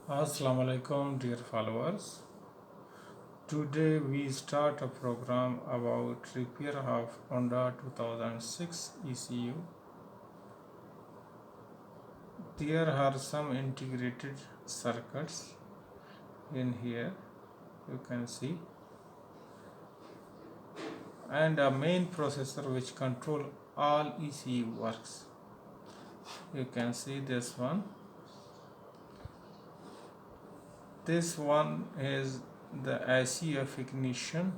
Assalamu alaikum, dear followers. Today we start a program about repair of Honda 2006 ECU. There are some integrated circuits in here, you can see, and a main processor which control all ECU works. You can see this one. This one is the IC of Ignition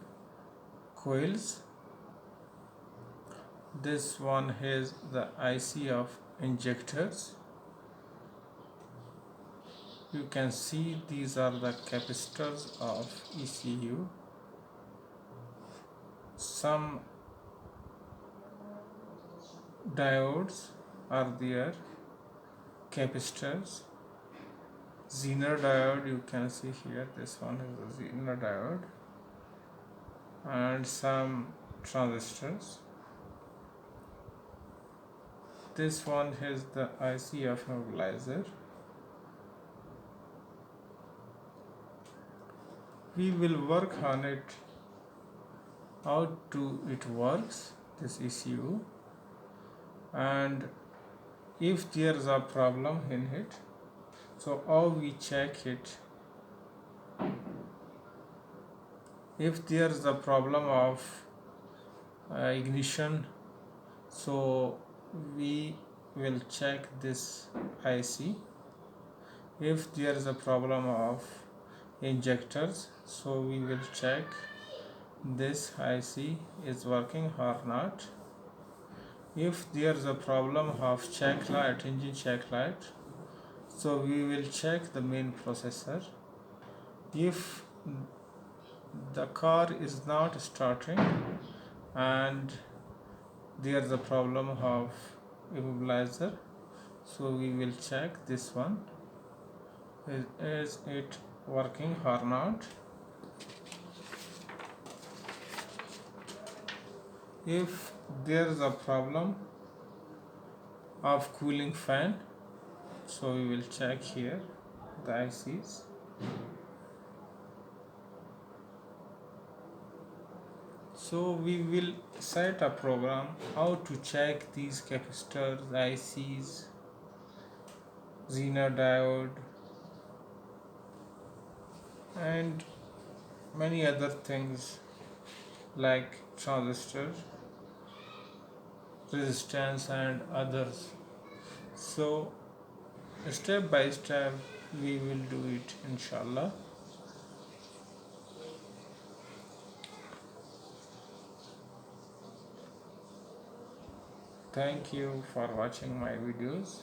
Coils. This one is the IC of Injectors. You can see these are the capacitors of ECU. Some diodes are there, capacitors. Zener diode, you can see here, this one is a Zener diode, and some transistors. This one is the IC of mobilizer. We will work on it, how it works, this ECU, and if there is a problem in it, so how we check it. If there is a problem of ignition, so we will check this IC. If there is a problem of injectors, so we will check this IC is working or not. If there is a problem of check light, engine check light, so we will check the main processor. If the car is not starting and there is a problem of immobilizer, so we will check this one, is it working or not. If there is a problem of cooling fan, so we will check here the ICs. So we will set a program how to check these capacitors, ICs, Zener diode, and many other things like transistor, resistance, and others. So step by step we will do it, inshallah. Thank you for watching my videos.